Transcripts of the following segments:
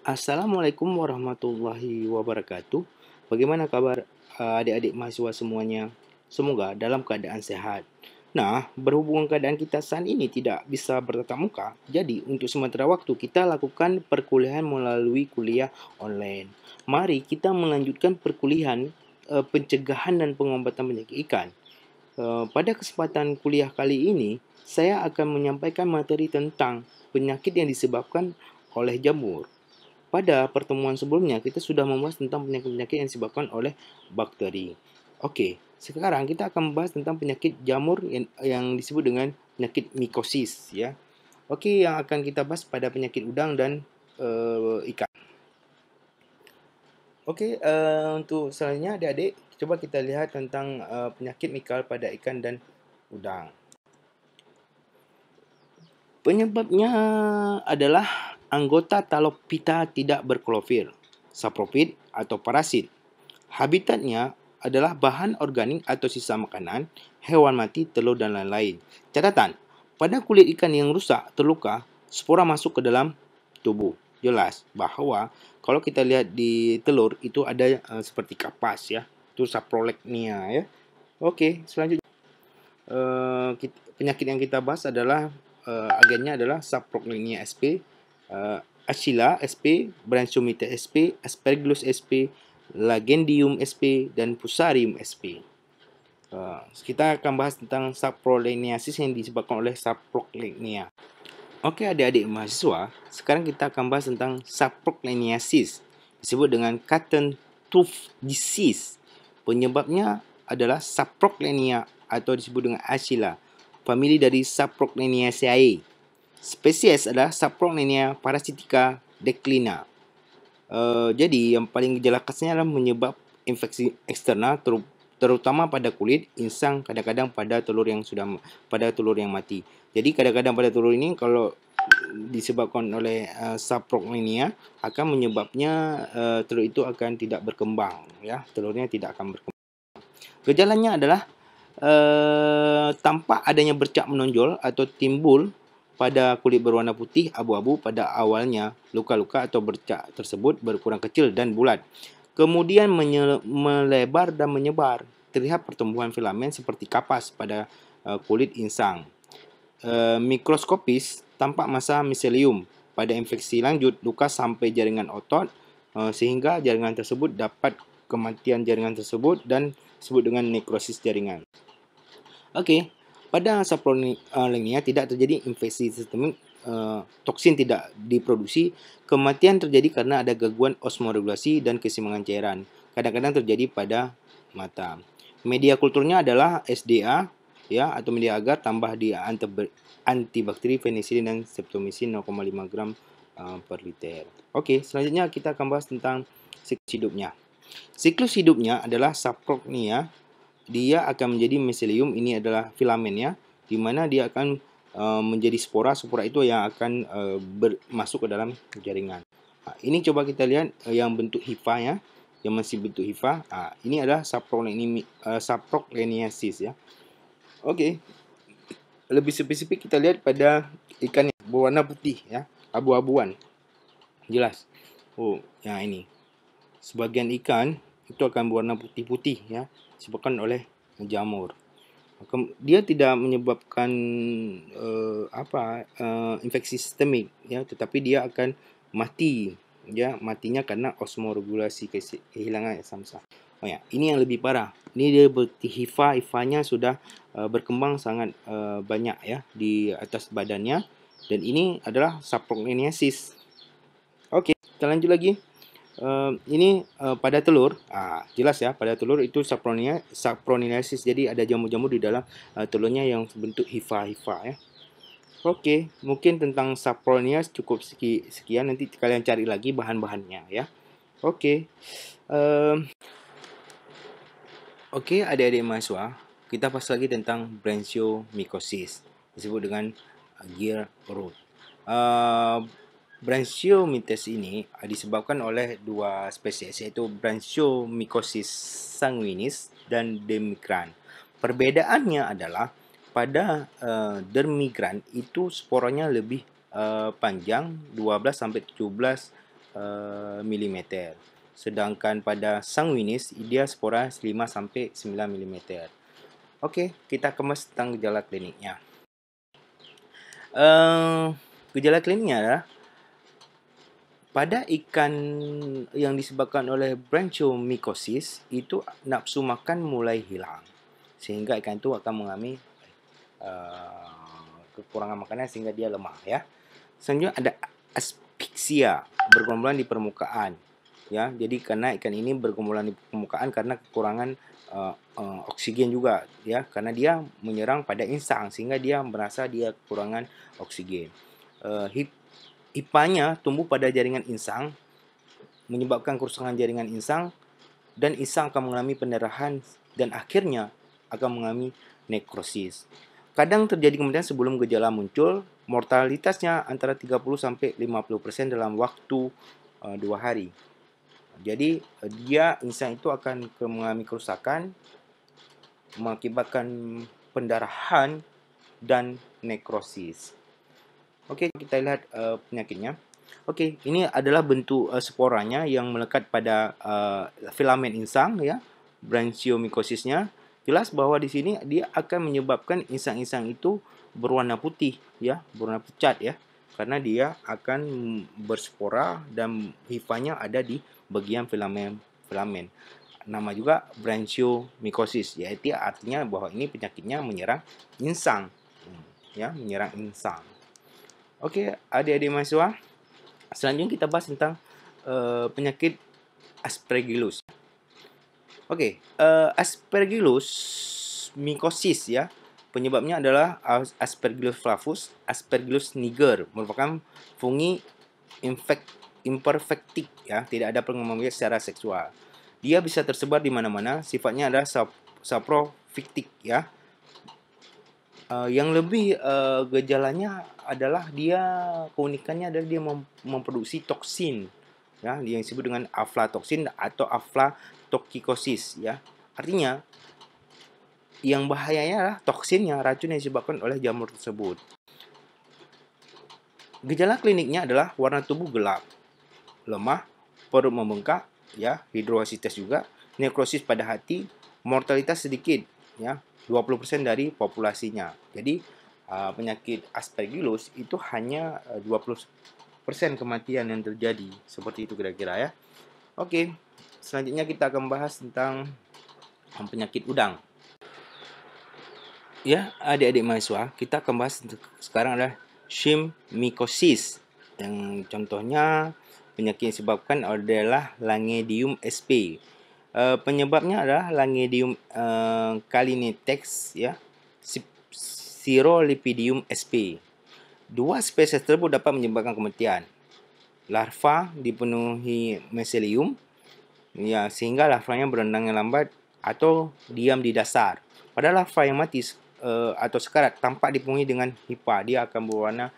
Assalamualaikum warahmatullahi wabarakatuh. Bagaimana kabar adik-adik mahasiswa semuanya? Semoga dalam keadaan sehat. Nah, berhubung keadaan kita saat ini tidak bisa bertatap muka, jadi untuk sementara waktu kita lakukan perkuliahan melalui kuliah online. Mari kita melanjutkan perkuliahan pencegahan dan pengobatan penyakit ikan. Pada kesempatan kuliah kali ini, saya akan menyampaikan materi tentang penyakit yang disebabkan oleh jamur. Pada pertemuan sebelumnya, kita sudah membahas tentang penyakit-penyakit yang disebabkan oleh bakteri. Oke, sekarang kita akan membahas tentang penyakit jamur yang disebut dengan penyakit mikosis. Ya. Oke, yang akan kita bahas pada penyakit udang dan ikan. Oke, untuk selanjutnya adik-adik, coba kita lihat tentang penyakit mikal pada ikan dan udang. Penyebabnya adalah anggota Talopita tidak berklorofil, sapropit atau parasit. Habitatnya adalah bahan organik atau sisa makanan, hewan mati, telur dan lain-lain. Catatan, pada kulit ikan yang rusak, terluka, spora masuk ke dalam tubuh. Jelas bahwa kalau kita lihat di telur itu ada seperti kapas ya, itu saprolegnia ya. Oke, selanjutnya penyakit yang kita bahas adalah agennya adalah Saprolegnia sp, Achilla sp, Branchiomyces sp, Aspergillus sp, Lagendium sp, dan Fusarium sp. Kita akan bahas tentang saproleniasis yang disebabkan oleh saprolegnia. Oke adik-adik mahasiswa, sekarang kita akan bahas tentang saproleniasis, disebut dengan cotton tooth disease. Penyebabnya adalah saprolegnia atau disebut dengan Achilla, famili dari Saprolegniaceae. Spesies adalah Saprolegnia parasitica declina. Jadi yang paling gejala khasnya adalah menyebab infeksi eksternal terutama pada kulit, insang, kadang-kadang pada telur yang mati. Jadi kadang-kadang pada telur ini kalau disebabkan oleh saprolegnia akan menyebabnya telur itu akan tidak berkembang ya, telurnya tidak akan berkembang. Gejalanya adalah tampak adanya bercak menonjol atau timbul pada kulit berwarna putih abu-abu pada awalnya. Luka-luka atau bercak tersebut berukuran kecil dan bulat. Kemudian melebar dan menyebar. Terlihat pertumbuhan filamen seperti kapas pada kulit insang. Mikroskopis tampak massa miselium. Pada infeksi lanjut, luka sampai jaringan otot sehingga jaringan tersebut dapat kematian jaringan tersebut dan disebut dengan nekrosis jaringan. Oke, pada saprolegnia tidak terjadi infeksi sistemik, toksin tidak diproduksi, kematian terjadi karena ada gangguan osmoregulasi dan keseimbangan cairan. Kadang-kadang terjadi pada mata. Media kulturnya adalah SDA ya atau media agar tambah di antibakteri, penicillin dan streptomycin 0,5 gram per liter. Oke, selanjutnya kita akan bahas tentang siklus hidupnya. Siklus hidupnya adalah saprolegnia. Dia akan menjadi miselium, ini adalah filamennya, di mana dia akan menjadi spora. Spora itu yang akan masuk ke dalam jaringan. Nah, ini coba kita lihat yang bentuk hifa ya, yang masih bentuk hifa. Nah, ini adalah saprolegniasis ya. Oke, lebih spesifik kita lihat pada ikan yang berwarna putih ya, abu-abuan. Jelas. Oh, yang ini. Sebagian ikan itu akan berwarna putih-putih ya, disebabkan oleh jamur. Dia tidak menyebabkan infeksi sistemik ya, tetapi dia akan mati ya, matinya karena osmoregulasi, kehilangan asam. Oh ya, ini yang lebih parah. Ini dia hifanya sudah berkembang sangat banyak ya di atas badannya, dan ini adalah saprolegniasis. Oke, kita lanjut lagi. Ini pada telur, jelas ya, pada telur itu saproleniasis, jadi ada jamur-jamur di dalam telurnya yang bentuk hifa-hifa ya. Oke, mungkin tentang saprolenias cukup sekian, nanti kalian cari lagi bahan-bahannya ya. Oke, adik-adik mahasiswa, kita bahas lagi tentang branchiomycosis, disebut dengan gear root. Branchiomyces ini disebabkan oleh dua spesies, yaitu Branchiomycosis sanguinis dan demigran. Perbedaannya adalah pada demigran itu sporanya lebih panjang, 12 sampai 17 mm. Sedangkan pada sanguinis dia spora 5 sampai 9 mm. Okey, kita kemas tentang gejala kliniknya. Gejala kliniknya adalah pada ikan yang disebabkan oleh branchiomycosis itu nafsu makan mulai hilang, sehingga ikan itu akan mengalami kekurangan makanan sehingga dia lemah ya. Selanjutnya ada aspiksia, bergumulan di permukaan ya. Jadi karena ikan ini bergumulan di permukaan karena kekurangan oksigen juga ya, karena dia menyerang pada insang sehingga dia merasa dia kekurangan oksigen. Hipanya tumbuh pada jaringan insang, menyebabkan kerusakan jaringan insang, dan insang akan mengalami pendarahan dan akhirnya akan mengalami nekrosis. Kadang terjadi kemudian sebelum gejala muncul, mortalitasnya antara 30-50% dalam waktu 2 hari. Jadi dia insang itu akan mengalami kerusakan, mengakibatkan pendarahan dan nekrosis. Okey, kita lihat penyakitnya. Okey, ini adalah bentuk sporanya yang melekat pada filamen insang ya, branchiomycosisnya. Jelas bahwa di sini dia akan menyebabkan insang-insang itu berwarna putih ya, berwarna pucat ya, karena dia akan berspora dan hifanya ada di bagian filamen. Nama juga branchiomycosis, yaitu artinya bahwa ini penyakitnya menyerang insang. Ya, menyerang insang. Okey, adik-adik mahasiswa, selanjutnya kita bahas tentang penyakit Aspergillus. Okey, Aspergillus mycosis ya. Penyebabnya adalah Aspergillus flavus, Aspergillus niger, merupakan fungi imperfectic ya, tidak ada pengembangan biak secara seksual. Dia bisa tersebar di mana-mana, sifatnya adalah saprofitik ya. Yang lebih gejalanya adalah keunikannya adalah dia memproduksi toksin ya, yang disebut dengan aflatoksin atau aflatokikosis ya. Artinya yang bahayanya adalah toksinnya, racun yang disebabkan oleh jamur tersebut. Gejala kliniknya adalah warna tubuh gelap, lemah, perut membengkak ya, hidrosis juga, nekrosis pada hati, mortalitas sedikit ya, 20% dari populasinya. Jadi penyakit Aspergillus itu hanya 20% kematian yang terjadi. Seperti itu kira-kira ya. Oke, selanjutnya kita akan bahas tentang penyakit udang. Ya, adik-adik mahasiswa, kita akan bahas sekarang adalah Schimmelmycosis. Yang contohnya penyakit yang disebabkan adalah Langidium sp. Penyebabnya adalah Langidium calinitex ya, Cirrolipidium sp. Dua spesies tersebut dapat menyebabkan kematian. Larva dipenuhi miselium ya, sehingga larvanya berenang lambat atau diam di dasar. Pada larva yang mati atau sekarat tampak dipenuhi dengan hipa, dia akan berwarna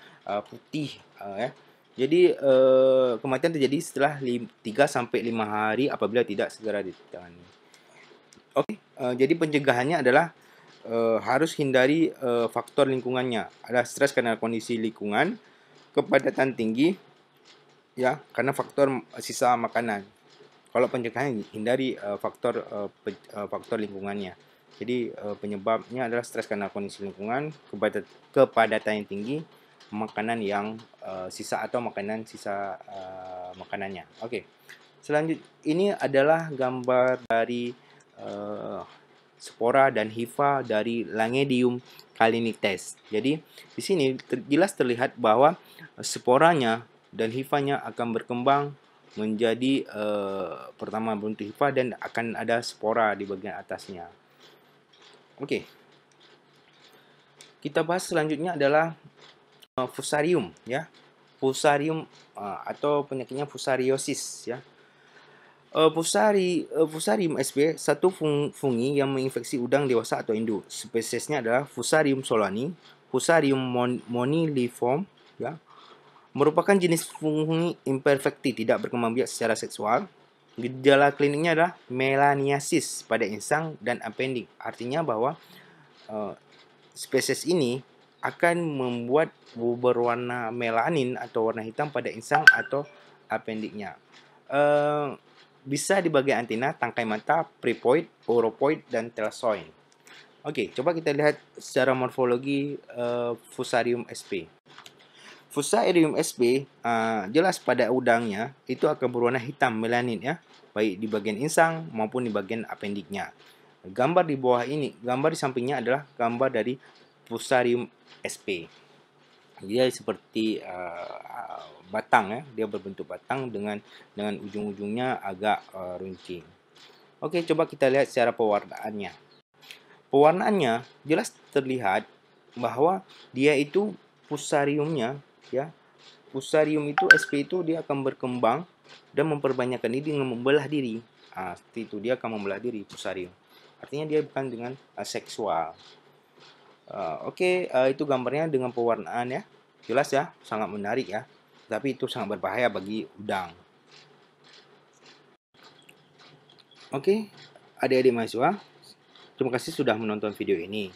putih ya. Jadi kematian terjadi setelah 3-5 hari apabila tidak segera ditangani. Okey, jadi pencegahannya adalah harus hindari faktor lingkungannya. Ada stres karena kondisi lingkungan, kepadatan tinggi ya, karena faktor sisa makanan. Kalau pencegahan hindari faktor lingkungannya. Jadi penyebabnya adalah stres karena kondisi lingkungan, kepadatan yang tinggi, makanan yang sisa atau makanan sisa makanannya. Okey. Selanjutnya ini adalah gambar dari spora dan hifa dari Langidium calinitex. Jadi di sini jelas terlihat bahwa sporanya dan hifanya akan berkembang menjadi pertama bentuk hifa dan akan ada spora di bagian atasnya. Okey. Kita bahas selanjutnya adalah Fusarium ya. Fusarium atau penyakitnya fusariosis ya. Fusarium sp satu fungi yang menginfeksi udang dewasa atau induk. Spesiesnya adalah Fusarium solani, Fusarium moniliform ya. Merupakan jenis fungi imperfecti, tidak berkembang biak secara seksual. Gejala kliniknya adalah melaniasis pada insang dan appendix. Artinya bahwa spesies ini akan membuat berwarna melanin atau warna hitam pada insang atau appendiknya. Bisa di bagian antenna, tangkai mata, prepoid, oropoid, dan telsoid. Oke, coba kita lihat secara morfologi Fusarium sp. Fusarium sp jelas pada udangnya itu akan berwarna hitam melanin ya, baik di bagian insang maupun di bagian appendiknya. Gambar di bawah ini, gambar di sampingnya adalah gambar dari Fusarium sp. Dia seperti batang ya, dia berbentuk batang dengan ujung-ujungnya agak runcing. Oke, coba kita lihat secara pewarnaannya. Pewarnaannya jelas terlihat bahwa dia itu fusariumnya ya. Fusarium itu sp itu dia akan berkembang dan memperbanyakkan diri dengan membelah diri. Seperti itu, dia akan membelah diri fusarium. Artinya dia bukan dengan seksual. Oke, itu gambarnya dengan pewarnaan ya. Jelas ya, sangat menarik ya. Tapi itu sangat berbahaya bagi udang. Oke, adik-adik mahasiswa, terima kasih sudah menonton video ini.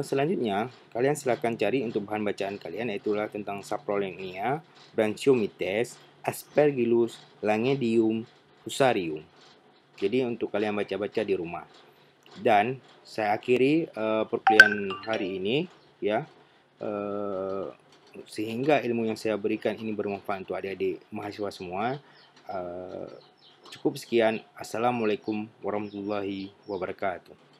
Selanjutnya, kalian silakan cari untuk bahan bacaan kalian, yaitu tentang Saprolegnia, Branchiomites, Aspergillus, Langedium, Fusarium. Jadi untuk kalian baca-baca di rumah. Dan saya akhiri perkuliahan hari ini ya. Sehingga ilmu yang saya berikan ini bermanfaat untuk adik-adik mahasiswa semua. Cukup sekian. Assalamualaikum warahmatullahi wabarakatuh.